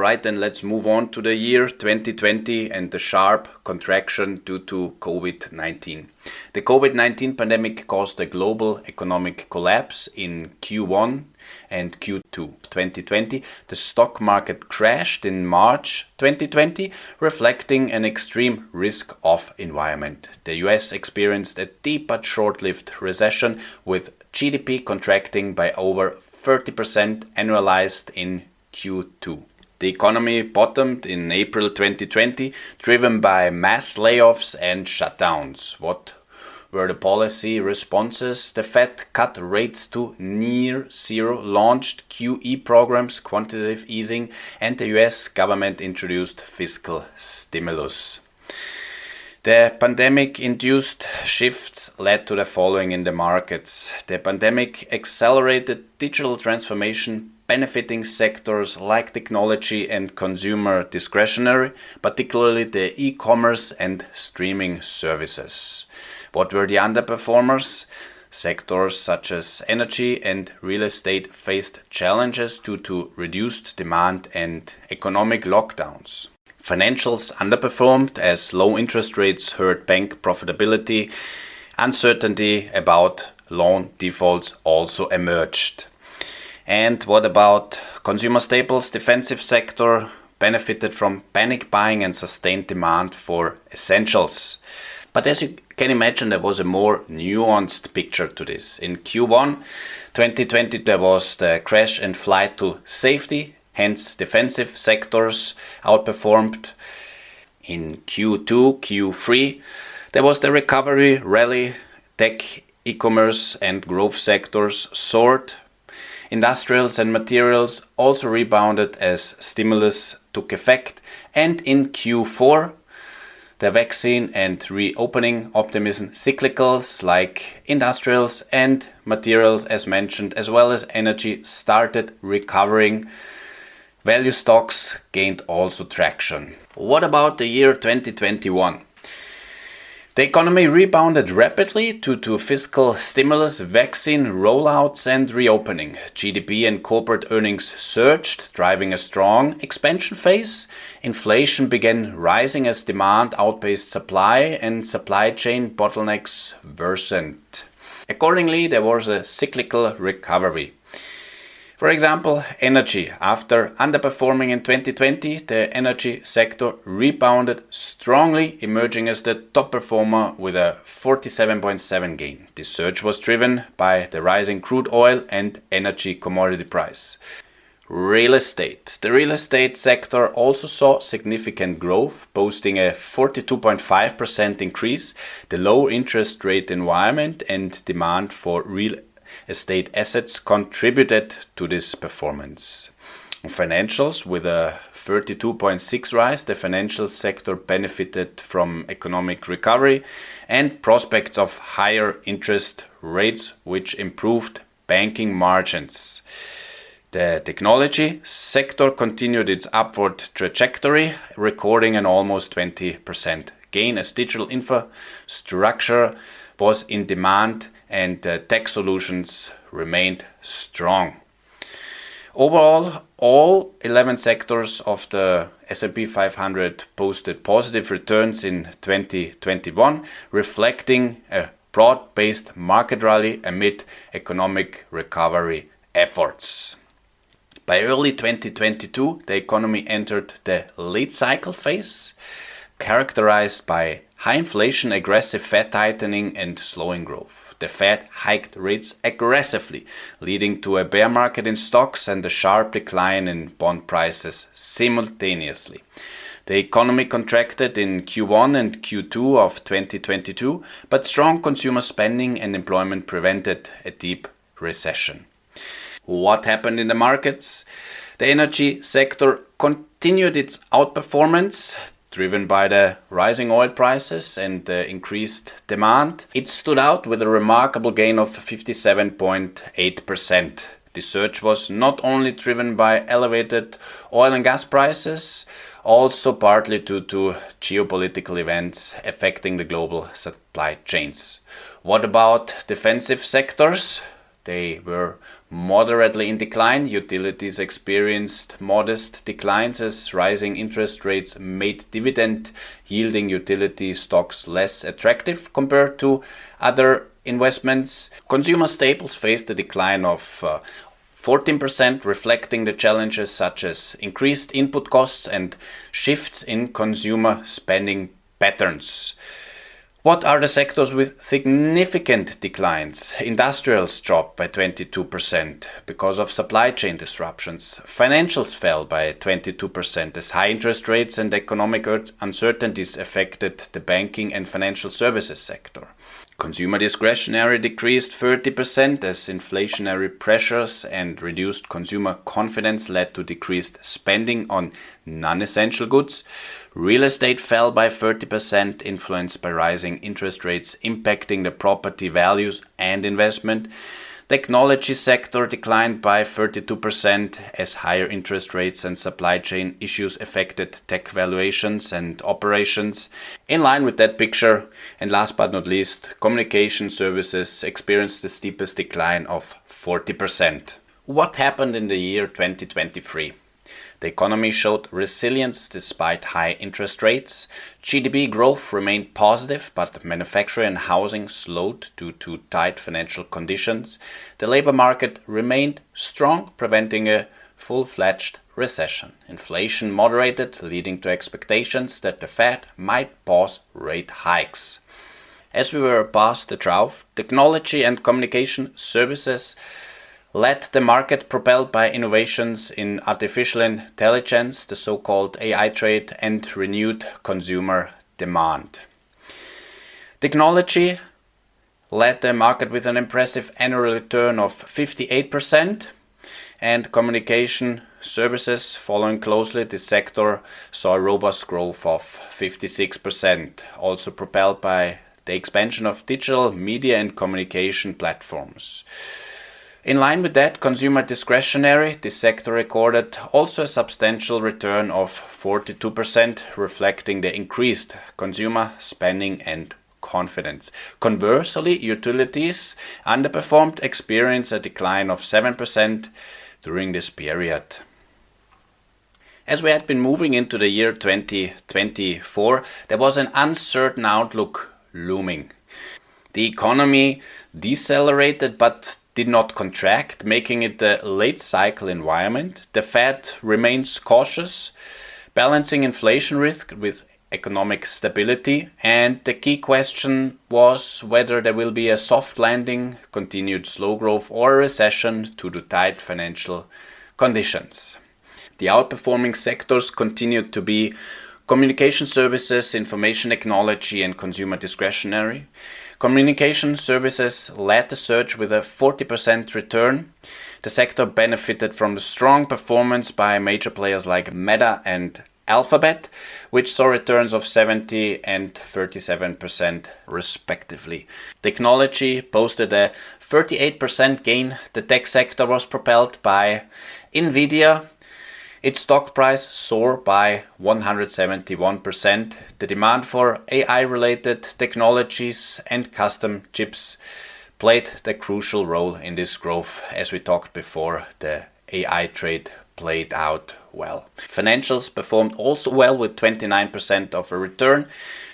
Alright, then let's move on to the year 2020 and the sharp contraction due to COVID-19. The COVID-19 pandemic caused a global economic collapse in Q1 and Q2 2020. The stock market crashed in March 2020, reflecting an extreme risk-off environment. The US experienced a deep but short-lived recession, with GDP contracting by over 30% annualized in Q2. The economy bottomed in April 2020, driven by mass layoffs and shutdowns. What were the policy responses? The Fed cut rates to near zero, launched QE programs, quantitative easing, and the US government introduced fiscal stimulus. The pandemic-induced shifts led to the following in the markets. The pandemic accelerated digital transformation, benefiting sectors like technology and consumer discretionary, particularly the e-commerce and streaming services. What were the underperformers? Sectors such as energy and real estate faced challenges due to reduced demand and economic lockdowns. Financials underperformed as low interest rates hurt bank profitability. Uncertainty about loan defaults also emerged. And what about consumer staples? Defensive sector benefited from panic buying and sustained demand for essentials. But as you can imagine, there was a more nuanced picture to this. In Q1 2020, there was the crash and flight to safety, hence defensive sectors outperformed. In Q2, Q3, there was the recovery rally, tech, e-commerce and growth sectors soared. Industrials and materials also rebounded as stimulus took effect. And in Q4, the vaccine and reopening optimism, cyclicals like industrials and materials as mentioned, as well as energy, started recovering. Value stocks gained also traction. What about the year 2021? The economy rebounded rapidly due to fiscal stimulus, vaccine rollouts and reopening. GDP and corporate earnings surged, driving a strong expansion phase. Inflation began rising as demand outpaced supply and supply chain bottlenecks worsened. Accordingly, there was a cyclical recovery. For example, energy. After underperforming in 2020, the energy sector rebounded strongly, emerging as the top performer with a 47.7 gain. This surge was driven by the rising crude oil and energy commodity price. Real estate. The real estate sector also saw significant growth, boasting a 42.5% increase. The low interest rate environment and demand for real estate assets contributed to this performance. Financials, with a 32.6 rise, the financial sector benefited from economic recovery and prospects of higher interest rates, which improved banking margins. The technology sector continued its upward trajectory, recording an almost 20% gain as digital infrastructure was in demand and tech solutions remained strong. Overall, all 11 sectors of the S&P 500 posted positive returns in 2021, reflecting a broad-based market rally amid economic recovery efforts. By early 2022, the economy entered the late cycle phase, characterized by high inflation, aggressive Fed tightening, and slowing growth. The Fed hiked rates aggressively, leading to a bear market in stocks and a sharp decline in bond prices simultaneously. The economy contracted in Q1 and Q2 of 2022, but strong consumer spending and employment prevented a deep recession. What happened in the markets? The energy sector continued its outperformance, driven by the rising oil prices and the increased demand. It stood out with a remarkable gain of 57.8%. The surge was not only driven by elevated oil and gas prices, also partly due to geopolitical events affecting the global supply chains. What about defensive sectors? They were moderately in decline. Utilities experienced modest declines as rising interest rates made dividend-yielding utility stocks less attractive compared to other investments. Consumer staples faced a decline of 14%, reflecting the challenges such as increased input costs and shifts in consumer spending patterns. What are the sectors with significant declines? Industrials dropped by 22% because of supply chain disruptions. Financials fell by 22% as high interest rates and economic uncertainties affected the banking and financial services sector. Consumer discretionary decreased 30% as inflationary pressures and reduced consumer confidence led to decreased spending on non-essential goods. Real estate fell by 30%, influenced by rising interest rates impacting the property values and investment. Technology sector declined by 32% as higher interest rates and supply chain issues affected tech valuations and operations. In line with that picture, and last but not least, communication services experienced the steepest decline of 40%. What happened in the year 2023? The economy showed resilience despite high interest rates. GDP growth remained positive, but manufacturing and housing slowed due to tight financial conditions. The labor market remained strong, preventing a full-fledged recession. Inflation moderated, leading to expectations that the Fed might pause rate hikes. As we were past the trough, technology and communication services led the market, propelled by innovations in artificial intelligence, the so-called AI trade, and renewed consumer demand. Technology led the market with an impressive annual return of 58%, and communication services following closely. This sector saw a robust growth of 56%, also propelled by the expansion of digital media and communication platforms. In line with that, consumer discretionary, this sector recorded also a substantial return of 42%, reflecting the increased consumer spending and confidence. Conversely, utilities underperformed, experienced a decline of 7% during this period. As we had been moving into the year 2024, there was an uncertain outlook looming. The economy decelerated but did not contract, making it a late cycle environment. The Fed remains cautious, balancing inflation risk with economic stability, and the key question was whether there will be a soft landing, continued slow growth, or a recession due to tight financial conditions. The outperforming sectors continued to be communication services, information technology, and consumer discretionary. Communication services led the surge with a 40% return. The sector benefited from the strong performance by major players like Meta and Alphabet, which saw returns of 70% and 37% respectively. Technology posted a 38% gain. The tech sector was propelled by Nvidia. Its stock price soared by 171%. The demand for AI-related technologies and custom chips played the crucial role in this growth. As we talked before, the AI trade played out well. Financials performed also well with 29% of a return.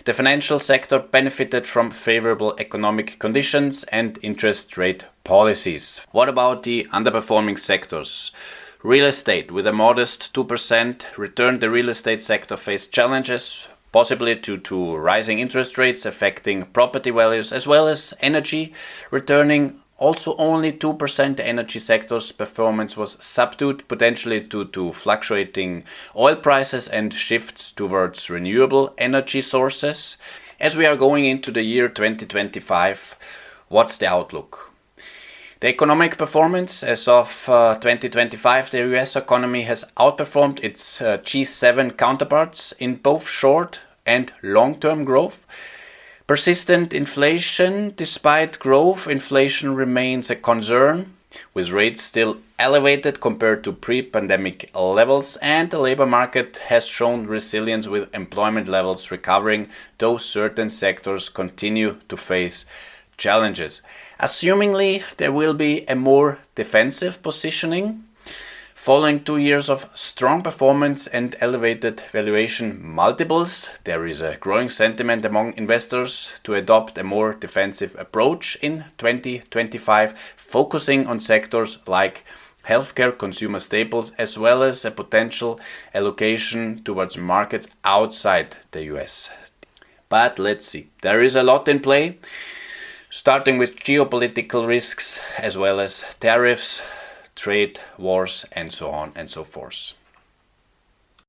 The financial sector benefited from favorable economic conditions and interest rate policies. What about the underperforming sectors? Real estate, with a modest 2% return, the real estate sector faced challenges, possibly due to rising interest rates affecting property values, as well as energy, returning also only 2%. The energy sector's performance was subdued, potentially due to fluctuating oil prices and shifts towards renewable energy sources. As we are going into the year 2025, what's the outlook? The economic performance as of 2025, the US economy has outperformed its G7 counterparts in both short and long-term growth. Persistent inflation, despite growth, inflation remains a concern, with rates still elevated compared to pre-pandemic levels, and the labor market has shown resilience with employment levels recovering, though certain sectors continue to face challenges. Assumingly, there will be a more defensive positioning. Following 2 years of strong performance and elevated valuation multiples, there is a growing sentiment among investors to adopt a more defensive approach in 2025, focusing on sectors like healthcare, consumer staples, as well as a potential allocation towards markets outside the US. But let's see, there is a lot in play, starting with geopolitical risks as well as tariffs, trade wars, and so on and so forth.